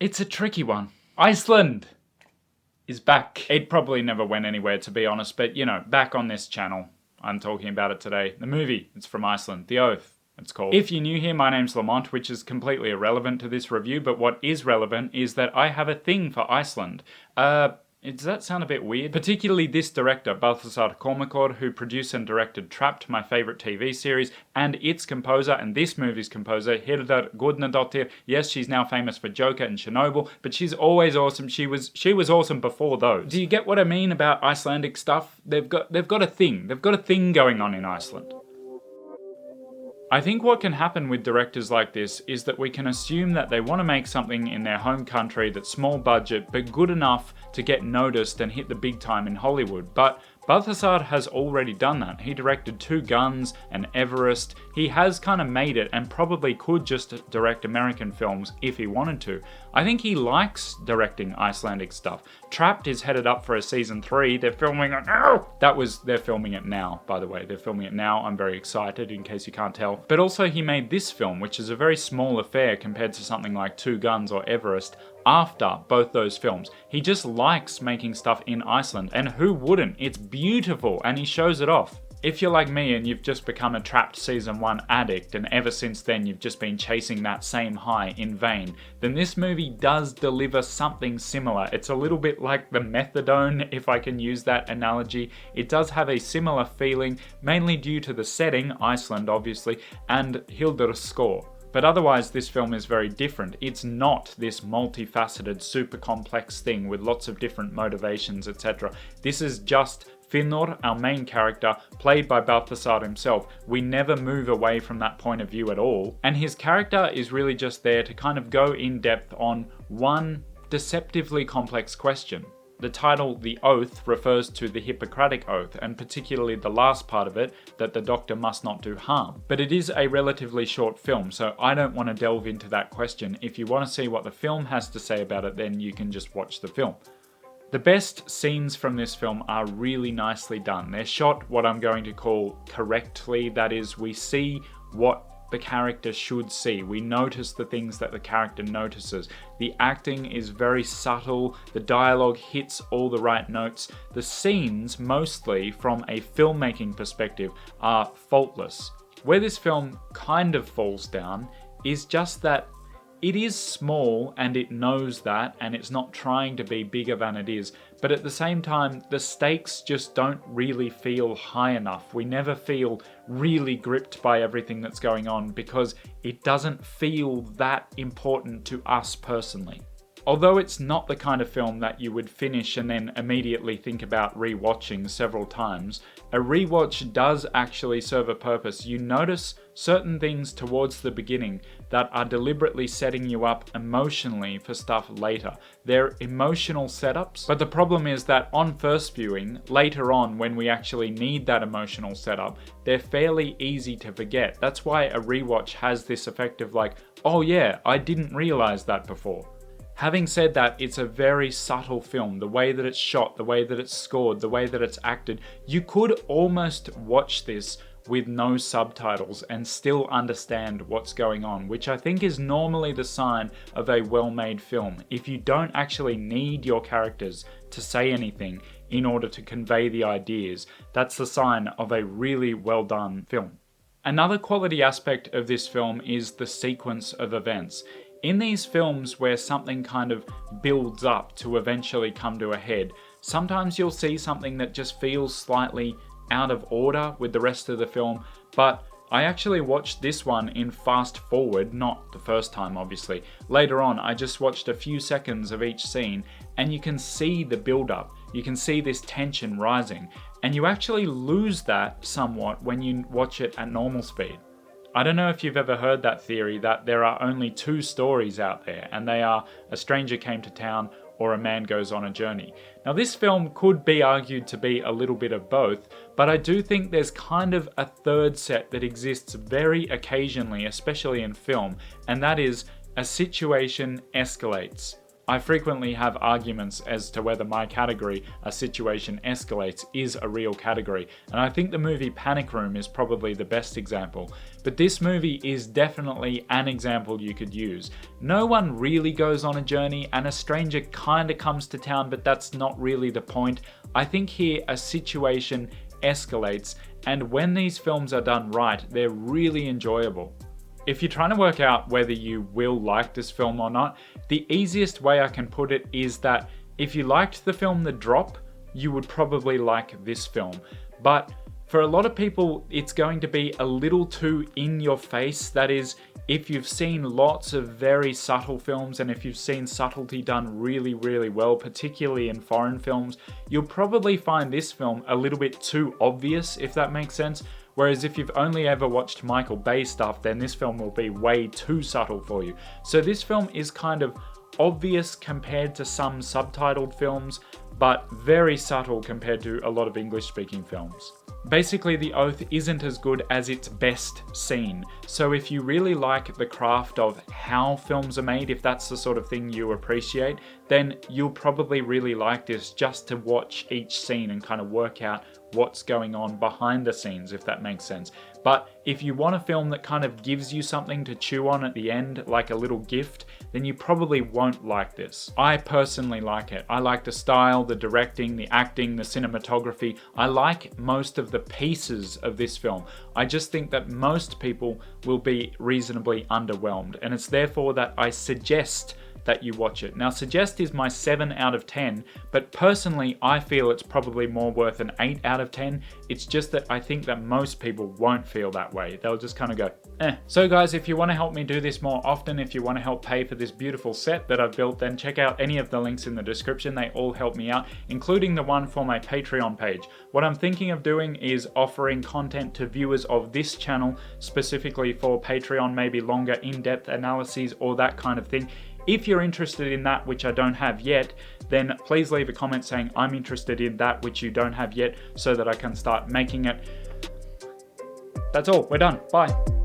It's a tricky one. Iceland is back. It probably never went anywhere, to be honest, but you know, back on this channel. I'm talking about it today. The movie, it's from Iceland. The Oath, it's called. If you're new here, my name's Lamont, which is completely irrelevant to this review, but what is relevant is that I have a thing for Iceland. Does that sound a bit weird? Particularly this director, Baltasar Kormákur, who produced and directed Trapped, my favourite TV series, and its composer, and this movie's composer, Hildar Guðnadóttir. Yes, she's now famous for Joker and Chernobyl, but she's always awesome. She was awesome before those. Do you get what I mean about Icelandic stuff? They've got a thing. They've got a thing going on in Iceland. I think what can happen with directors like this is that we can assume that they want to make something in their home country that's small budget but good enough to get noticed and hit the big time in Hollywood. But Baltasar has already done that. He directed Two Guns and Everest. He has kind of made it and probably could just direct American films if he wanted to. I think he likes directing Icelandic stuff. Trapped is headed up for a season 3. They're filming it now. They're filming it now, by the way. They're filming it now. I'm very excited, in case you can't tell. But also he made this film, which is a very small affair compared to something like Two Guns or Everest, after both those films. He just likes making stuff in Iceland, and who wouldn't? It's beautiful, and he shows it off. If you're like me and you've just become a Trapped Season 1 addict, and ever since then you've just been chasing that same high in vain, then this movie does deliver something similar. It's a little bit like the methadone, if I can use that analogy. It does have a similar feeling, mainly due to the setting, Iceland obviously, and Hildar's score. But otherwise, this film is very different. It's not this multifaceted, super complex thing with lots of different motivations, etc. This is just Finnur, our main character, played by Baltasar himself. We never move away from that point of view at all. And his character is really just there to kind of go in depth on one deceptively complex question. The title, The Oath, refers to the Hippocratic Oath, and particularly the last part of it, that the doctor must not do harm. But it is a relatively short film, so I don't want to delve into that question. If you want to see what the film has to say about it, then you can just watch the film. The best scenes from this film are really nicely done. They're shot what I'm going to call correctly, that is, we see what the character should see. We notice the things that the character notices. The acting is very subtle, the dialogue hits all the right notes. The scenes, mostly from a filmmaking perspective, are faultless. Where this film kind of falls down is just that it is small and it knows that, and it's not trying to be bigger than it is, but at the same time the stakes just don't really feel high enough. We never feel really gripped by everything that's going on because it doesn't feel that important to us personally. Although it's not the kind of film that you would finish and then immediately think about rewatching several times, a rewatch does actually serve a purpose. You notice certain things towards the beginning that are deliberately setting you up emotionally for stuff later. They're emotional setups, but the problem is that on first viewing, later on when we actually need that emotional setup, they're fairly easy to forget. That's why a rewatch has this effect of like, oh yeah, I didn't realize that before. Having said that, it's a very subtle film. The way that it's shot, the way that it's scored, the way that it's acted. You could almost watch this with no subtitles and still understand what's going on, which I think is normally the sign of a well-made film. If you don't actually need your characters to say anything in order to convey the ideas, that's the sign of a really well-done film. Another quality aspect of this film is the sequence of events. In these films where something kind of builds up to eventually come to a head, sometimes you'll see something that just feels slightly out of order with the rest of the film, but I actually watched this one in fast forward, not the first time obviously. Later on, I just watched a few seconds of each scene and you can see the build up. You can see this tension rising, and you actually lose that somewhat when you watch it at normal speed. I don't know if you've ever heard that theory that there are only two stories out there, and they are A Stranger Came to Town or A Man Goes on a Journey. Now this film could be argued to be a little bit of both, but I do think there's kind of a third set that exists very occasionally, especially in film, and that is a situation escalates. I frequently have arguments as to whether my category, a situation escalates, is a real category, and I think the movie Panic Room is probably the best example. But this movie is definitely an example you could use. No one really goes on a journey, and a stranger kinda comes to town, but that's not really the point. I think here a situation escalates, and when these films are done right, they're really enjoyable. If you're trying to work out whether you will like this film or not, the easiest way I can put it is that if you liked the film The Drop, you would probably like this film. But for a lot of people, it's going to be a little too in your face. That is, if you've seen lots of very subtle films, and if you've seen subtlety done really, really well, particularly in foreign films, you'll probably find this film a little bit too obvious, if that makes sense. Whereas if you've only ever watched Michael Bay stuff, then this film will be way too subtle for you. So this film is kind of obvious compared to some subtitled films, but very subtle compared to a lot of English-speaking films. Basically, The Oath isn't as good as its best scene. So if you really like the craft of how films are made, if that's the sort of thing you appreciate, then you'll probably really like this just to watch each scene and kind of work out what's going on behind the scenes, if that makes sense. But if you want a film that kind of gives you something to chew on at the end, like a little gift, then you probably won't like this. I personally like it. I like the style, the directing, the acting, the cinematography. I like most of the pieces of this film. I just think that most people will be reasonably underwhelmed, and it's therefore that I suggest that you watch it. Now, suggest is my 7 out of 10, but personally I feel it's probably more worth an 8 out of 10. It's just that I think that most people won't feel that way. They'll just kind of go, eh. So guys, if you want to help me do this more often, if you want to help pay for this beautiful set that I've built, then check out any of the links in the description. They all help me out, including the one for my Patreon page. What I'm thinking of doing is offering content to viewers of this channel, specifically for Patreon, maybe longer in-depth analyses or that kind of thing. If you're interested in that, which I don't have yet, then please leave a comment saying I'm interested in that which you don't have yet, so that I can start making it. That's all, we're done, bye.